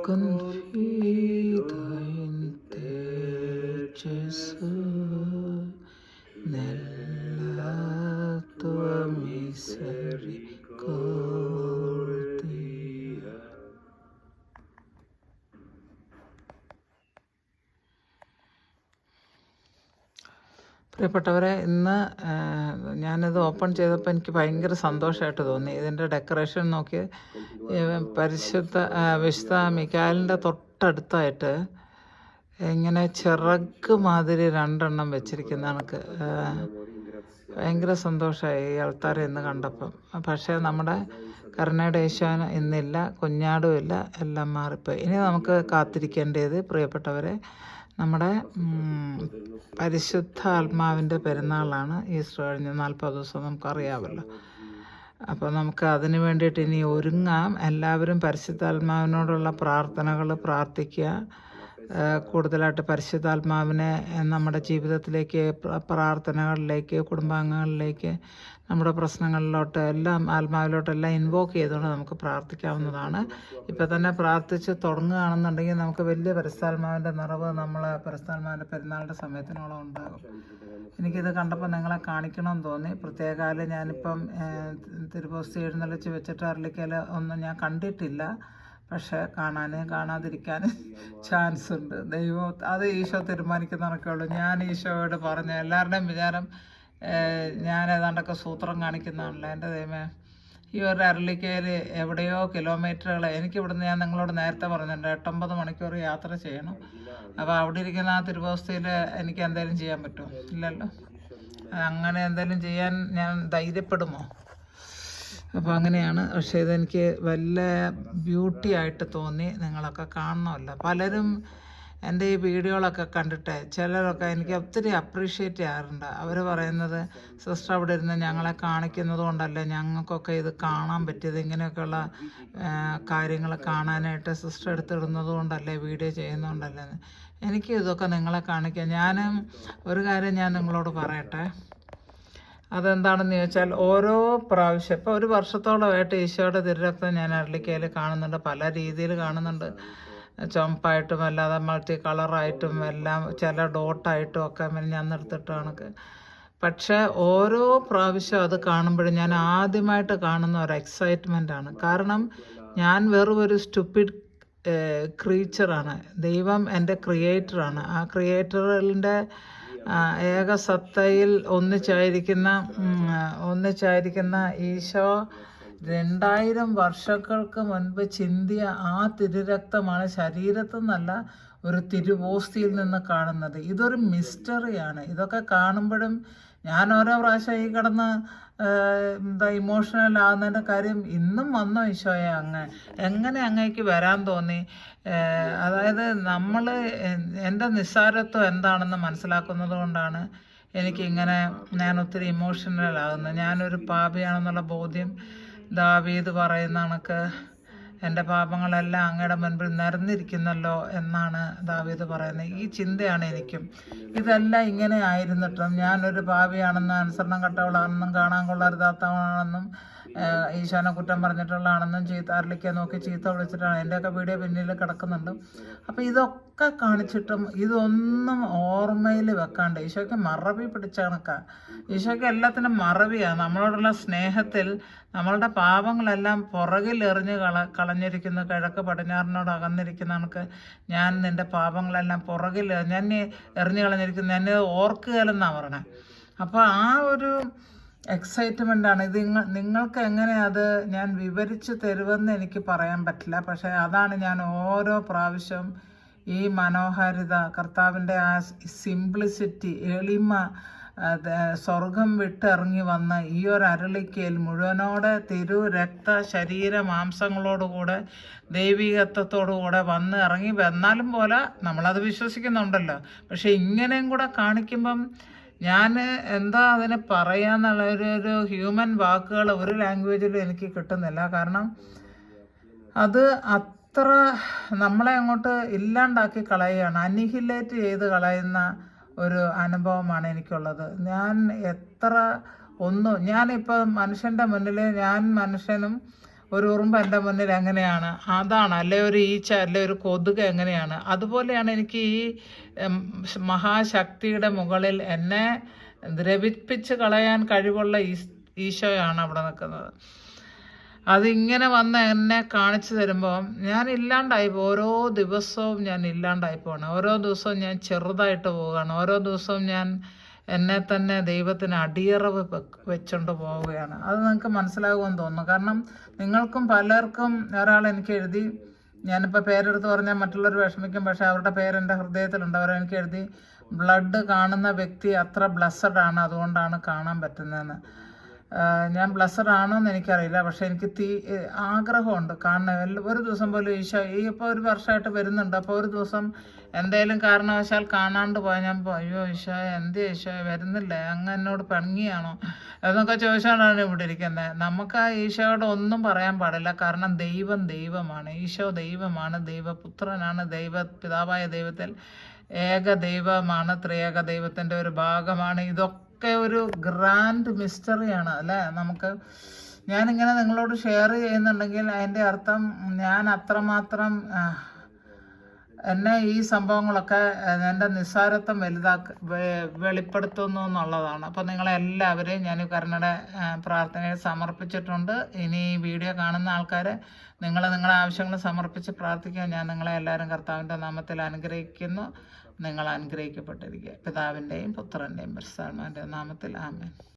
Confida in te, Gesù, nella tua misericordia. പ്രിയപ്പെട്ടവരെ, ഇന്ന് ഞാനിത് ഓപ്പൺ ചെയ്തപ്പോൾ എനിക്ക് ഭയങ്കര സന്തോഷമായിട്ട് തോന്നി. ഇതിൻ്റെ ഡെക്കറേഷൻ നോക്കി, വിശുദ്ധ മിക്കാലിൻ്റെ തൊട്ടടുത്തായിട്ട് ഇങ്ങനെ ചിറക് മാതിരി 2 എണ്ണം വെച്ചിരിക്കുന്ന കണക്ക് ഭയങ്കര സന്തോഷമായി ഈ ആൾക്കാരെ ഇന്ന് കണ്ടപ്പം. പക്ഷേ നമ്മുടെ കരുണയുടെ യേശുവിന് ഇന്നില്ല, കുഞ്ഞാടും ഇല്ല, എല്ലാം മാറിപ്പോയി. ഇനി നമുക്ക് കാത്തിരിക്കേണ്ടത് പ്രിയപ്പെട്ടവരെ, നമ്മുടെ പരിശുദ്ധ ആത്മാവിൻ്റെ പെരുന്നാളാണ്. ഈസ്റ്റർ കഴിഞ്ഞ് 40 ദിവസം നമുക്കറിയാമല്ലോ. അപ്പോൾ നമുക്ക് അതിന് വേണ്ടിയിട്ട് ഇനി ഒരുങ്ങാം. എല്ലാവരും പരിശുദ്ധാത്മാവിനോടുള്ള പ്രാർത്ഥനകൾ പ്രാർത്ഥിക്കുക. കൂടുതലായിട്ട് പരിശുദ്ധാത്മാവിനെ നമ്മുടെ ജീവിതത്തിലേക്ക്, പ്രാർത്ഥനകളിലേക്ക്, കുടുംബാംഗങ്ങളിലേക്ക്, നമ്മുടെ പ്രശ്നങ്ങളിലോട്ട് എല്ലാം ആത്മാവിലോട്ടെല്ലാം ഇൻവോക്ക് ചെയ്തുകൊണ്ട് നമുക്ക് പ്രാർത്ഥിക്കാവുന്നതാണ്. ഇപ്പം തന്നെ പ്രാർത്ഥിച്ച് തുടങ്ങുകയാണെന്നുണ്ടെങ്കിൽ നമുക്ക് വലിയ പരിശുദ്ധാത്മാവിൻ്റെ നിറവ് പരിശുദ്ധാത്മാവിൻ്റെ പെരുന്നാളിൻ്റെ സമയത്തിനോളം ഉണ്ടാകും. എനിക്കിത് കണ്ടപ്പോൾ നിങ്ങളെ കാണിക്കണമെന്ന് തോന്നി. പ്രത്യേകാല് ഞാനിപ്പം തിരുവോസ്തി എഴുന്നള്ളിച്ച് വെച്ചിട്ട് അരളിക്കൽ ഒന്നും ഞാൻ കണ്ടിട്ടില്ല. പക്ഷേ കാണാതിരിക്കാനും ചാൻസ് ഉണ്ട്. ദൈവം അത് ഈശോ തീരുമാനിക്കുന്നതൊക്കെ ഉള്ളൂ. ഞാൻ ഈശോയോട് പറഞ്ഞ എല്ലാവരുടെയും വിചാരം ഞാൻ ഏതാണ്ടൊക്കെ സൂത്രം കാണിക്കുന്നതാണല്ലോ. എൻ്റെ ദൈവമേ, ഈ ഒരു അരളിക്കയിൽ എവിടെയോ കിലോമീറ്ററുകൾ, എനിക്കിവിടുന്ന് ഞാൻ നിങ്ങളോട് നേരത്തെ പറഞ്ഞിട്ടുണ്ട് 8-9 മണിക്കൂർ യാത്ര ചെയ്യണം. അപ്പോൾ അവിടെ ഇരിക്കുന്ന ആ തിരുവോസ്തിയിൽ എനിക്ക് എന്തെങ്കിലും ചെയ്യാൻ പറ്റുമോ? ഇല്ലല്ലോ. അങ്ങനെ എന്തെങ്കിലും ചെയ്യാൻ ഞാൻ ധൈര്യപ്പെടുമോ? അപ്പോൾ അങ്ങനെയാണ്. പക്ഷേ ഇതെനിക്ക് വല്ല ബ്യൂട്ടി ആയിട്ട് തോന്നി. നിങ്ങളൊക്കെ കാണണമല്ലോ. പലരും എൻ്റെ ഈ വീഡിയോകളൊക്കെ കണ്ടിട്ട് ചിലരൊക്കെ എനിക്ക് ഒത്തിരി അപ്രീഷിയേറ്റ് ചെയ്യാറുണ്ട്. അവർ പറയുന്നത്, സിസ്റ്റർ അവിടെ ഇരുന്ന് ഞങ്ങളെ കാണിക്കുന്നത് കൊണ്ടല്ലേ ഞങ്ങൾക്കൊക്കെ ഇത് കാണാൻ പറ്റിയത്, ഇങ്ങനെയൊക്കെയുള്ള കാര്യങ്ങൾ കാണാനായിട്ട് സിസ്റ്റർ എടുത്തിടുന്നത് കൊണ്ടല്ലേ, വീഡിയോ ചെയ്യുന്നതുകൊണ്ടല്ലേ. എനിക്ക് ഇതൊക്കെ നിങ്ങളെ കാണിക്കാം. ഒരു കാര്യം ഞാൻ നിങ്ങളോട് പറയട്ടെ. അതെന്താണെന്ന് ചോദിച്ചാൽ, ഓരോ പ്രാവശ്യം ഇപ്പോൾ 1 വർഷത്തോളമായിട്ട് ഈശോയുടെ തിരുരക്തം ഞാൻ അരളിക്കയിൽ കാണുന്നുണ്ട്. പല രീതിയിൽ കാണുന്നുണ്ട്. ചുമപ്പായിട്ടും അല്ലാതെ മൾട്ടി കളറായിട്ടും എല്ലാം, ചില ഡോട്ടായിട്ടും ഒക്കെ ഞാൻ നിർത്തിട്ട് കണക്ക്. പക്ഷേ ഓരോ പ്രാവശ്യം അത് കാണുമ്പോഴും ഞാൻ ആദ്യമായിട്ട് കാണുന്ന ഒരു എക്സൈറ്റ്മെൻറ്റാണ്. കാരണം ഞാൻ വെറും ഒരു സ്റ്റുപ്പിഡ് ക്രീച്ചറാണ്. ദൈവം എൻ്റെ ക്രിയേറ്ററാണ്. ആ ക്രിയേറ്ററിൻ്റെ ഏകസത്തയിൽ ഒന്നിച്ചായിരിക്കുന്ന ഈശോ 2000 വർഷങ്ങൾക്ക് മുൻപ് ചിന്തിയ ആ തിരുരക്തമാണ് ശരീരത്തിൽ നിന്നല്ല, ഒരു തിരുവോസ്തിയിൽ നിന്ന് കാണുന്നത്. ഇതൊരു മിസ്റ്ററിയാണ്. ഇതൊക്കെ കാണുമ്പോഴും ഞാൻ ഓരോ പ്രാവശ്യം ഈ കിടന്ന് ഇമോഷണൽ ആകുന്നതിൻ്റെ കാര്യം, ഇന്നും വന്നോ ഈശോയെ എങ്ങനെ അങ്ങേക്ക് വരാൻ തോന്നി? അതായത് എൻ്റെ നിസ്സാരത്വം എന്താണെന്ന് മനസ്സിലാക്കുന്നത് കൊണ്ടാണ് ഞാൻ ഒത്തിരി ഇമോഷണൽ ആകുന്നത്. ഞാനൊരു പാപിയാണെന്നുള്ള ബോധ്യം, ദാവീദ് പറയുന്ന കണക്ക് എൻ്റെ പാപങ്ങളെല്ലാം അങ്ങയുടെ മുൻപിൽ നിരന്നിരിക്കുന്നല്ലോ എന്നാണ് ദാവീദ് പറയുന്നത്. ഈ ചിന്തയാണ് എനിക്കും. ഇതെല്ലാം ഇങ്ങനെ ആയിരുന്നിട്ടും ഞാനൊരു പാപിയാണെന്നും അനുസരണം കെട്ടവളാണെന്നും കാണാൻ കൊള്ളരുതാത്തവളാണെന്നും ഈശോനെ കുറ്റം പറഞ്ഞിട്ടുള്ളതാണെന്നും അരളിക്ക നോക്കി ചീത്ത വിളിച്ചിട്ടാണ്. എൻ്റെയൊക്കെ വീഡിയോ പിന്നിൽ കിടക്കുന്നുണ്ട്. അപ്പോൾ ഇതൊക്കെ കാണിച്ചിട്ടും ഇതൊന്നും ഓർമ്മയിൽ വെക്കാണ്ട് ഈശോയ്ക്ക് മറവി പിടിച്ച കണക്കാണ്. ഈശോയ്ക്ക് എല്ലാത്തിനും മറവിയാണ്. നമ്മളോടുള്ള സ്നേഹത്തിൽ നമ്മളുടെ പാപങ്ങളെല്ലാം പുറകിൽ എറിഞ്ഞ് കളഞ്ഞിരിക്കുന്നു. കിഴക്ക് പടിഞ്ഞാറിനോട് അകന്നിരിക്കുന്ന കണക്ക് ഞാൻ നിൻ്റെ പാപങ്ങളെല്ലാം പുറകിൽ ഞാൻ എറിഞ്ഞു കളഞ്ഞിരിക്കുന്നു, എന്നെ ഓർക്കുകയല്ലെന്നാണ് പറയണേ. അപ്പോൾ ആ ഒരു എക്സൈറ്റ്മെൻ്റാണ് ഇത്. നിങ്ങൾക്ക് എങ്ങനെ അത് ഞാൻ വിവരിച്ച് തരുമെന്ന് എനിക്ക് പറയാൻ പറ്റില്ല. പക്ഷേ അതാണ് ഞാൻ ഓരോ പ്രാവശ്യം ഈ മനോഹാരിത, കർത്താവിൻ്റെ ആ സിംപ്ലിസിറ്റി, എളിമ, സ്വർഗം വിട്ടിറങ്ങി വന്ന ഈ ഒരു അരളിക്കയിൽ മുഴുവനോടെ രക്ത ശരീര മാംസങ്ങളോടുകൂടെ ദൈവികത്വത്തോടുകൂടെ വന്ന് ഇറങ്ങി വന്നാലും പോലെ നമ്മളത് വിശ്വസിക്കുന്നുണ്ടല്ലോ. പക്ഷെ ഇങ്ങനെയും കൂടെ കാണിക്കുമ്പം ഞാൻ എന്താ അതിനെ പറയാന്നുള്ള ഒരു ഹ്യൂമൻ വാക്കുകൾ ഒരു ലാംഗ്വേജിലും എനിക്ക് കിട്ടുന്നില്ല. കാരണം അത് അത്ര നമ്മളെ അങ്ങോട്ട് ഇല്ലാണ്ടാക്കി കളയുകയാണ്, അനിഹിലേറ്റ് ചെയ്ത് കളയുന്ന ഒരു അനുഭവമാണ് എനിക്കുള്ളത്. ഞാനിപ്പോൾ മനുഷ്യൻ്റെ മുന്നിൽ ഞാൻ മനുഷ്യനും ഒരു ഉറുമ്പ് എൻ്റെ മുന്നിൽ എങ്ങനെയാണ്, അതാണ്, അല്ലെ ഒരു ഈച്ച, അല്ലെ ഒരു കൊതുക് എങ്ങനെയാണ്, അതുപോലെയാണ് എനിക്ക് ഈ മഹാശക്തിയുടെ മുകളിൽ എന്നെ ദ്രവിപ്പിച്ച് കളയാൻ കഴിവുള്ള ഈശോയാണ് അവിടെ നിൽക്കുന്നത്. അതിങ്ങനെ വന്ന് എന്നെ കാണിച്ചു തരുമ്പോൾ ഞാൻ ഇല്ലാണ്ടായിപ്പോൾ. ഓരോ ദിവസവും ഞാൻ ഇല്ലാണ്ടായി പോവാണ്. ഓരോ ദിവസവും ഞാൻ ചെറുതായിട്ട് പോവുകയാണ്. ഓരോ ദിവസവും ഞാൻ എന്നെ തന്നെ ദൈവത്തിന് അടിയറവ് വെച്ചുകൊണ്ട് പോവുകയാണ്. അത് നിങ്ങൾക്ക് മനസ്സിലാകുമെന്ന് തോന്നുന്നു. കാരണം നിങ്ങൾക്കും പലർക്കും, ഒരാൾ എനിക്ക് എഴുതി, ഞാനിപ്പോൾ പേരെടുത്ത് പറഞ്ഞാൽ മറ്റുള്ളവർ വിഷമിക്കും, പക്ഷേ അവരുടെ പേരെൻ്റെ ഹൃദയത്തിലുണ്ട്. അവരെനിക്ക് എഴുതി, ബ്ലഡ് കാണുന്ന വ്യക്തി അത്ര ബ്ലസ്സഡ് ആണ്, അതുകൊണ്ടാണ് കാണാൻ പറ്റുന്നതെന്ന്. ഞാൻ ബ്ലസ്സഡ് ആണോ എന്ന് എനിക്കറിയില്ല, പക്ഷെ എനിക്ക് ആഗ്രഹമുണ്ട് കാണണം. ഒരു ദിവസം പോലും ഈശോ ഇപ്പോൾ ഒരു വർഷമായിട്ട് വരുന്നുണ്ട്. അപ്പോൾ ഒരു ദിവസം എന്തെങ്കിലും കാരണവശാൽ കാണാണ്ട് പോയാൽ ഞാൻ അയ്യോ ഈശോ എന്ത് ഈശോ വരുന്നില്ല, അങ്ങ് എന്നോട് പിണങ്ങിയാണോ എന്നൊക്കെ ചോദിച്ചാണ് ഇവിടെ ഇരിക്കുന്നത്. നമുക്ക് ആ ഈശോയോട് ഒന്നും പറയാൻ പാടില്ല. കാരണം ദൈവമാണ്, ഈശോ ദൈവമാണ്, ദൈവപുത്രനാണ്, പിതാവായ ദൈവത്തിൽ ഏക ദൈവമാണ്, ത്രിയേക ദൈവത്തിൻ്റെ ഒരു ഭാഗമാണ്. ഇതൊക്കെ ഒരു ഗ്രാൻഡ് മിസ്റ്ററിയാണ് അല്ലേ. ഞാനിങ്ങനെ നിങ്ങളോട് ഷെയർ ചെയ്യുന്നുണ്ടെങ്കിൽ അതിൻ്റെ അർത്ഥം ഞാൻ അത്രമാത്രം എന്നെ ഈ സംഭവങ്ങളൊക്കെ എൻ്റെ നിസ്സാരത്വം വെളിപ്പെടുത്തുന്നു എന്നുള്ളതാണ്. അപ്പോൾ നിങ്ങളെല്ലാവരെയും ഞാൻ കരുണയുടെ പ്രാർത്ഥനയെ സമർപ്പിച്ചിട്ടുണ്ട്. ഇനി ഈ വീഡിയോ കാണുന്ന ആൾക്കാർ നിങ്ങളുടെ ആവശ്യങ്ങൾ സമർപ്പിച്ച് പ്രാർത്ഥിക്കാൻ ഞാൻ നിങ്ങളെ എല്ലാവരും കർത്താവിൻ്റെ നാമത്തിൽ അനുഗ്രഹിക്കുന്നു. നിങ്ങൾ അനുഗ്രഹിക്കപ്പെട്ടിരിക്കുക. പിതാവിൻ്റെയും പുത്രൻ്റെയും പരിശുദ്ധാത്മാവിൻ്റെയും നാമത്തിൽ ആമേൻ.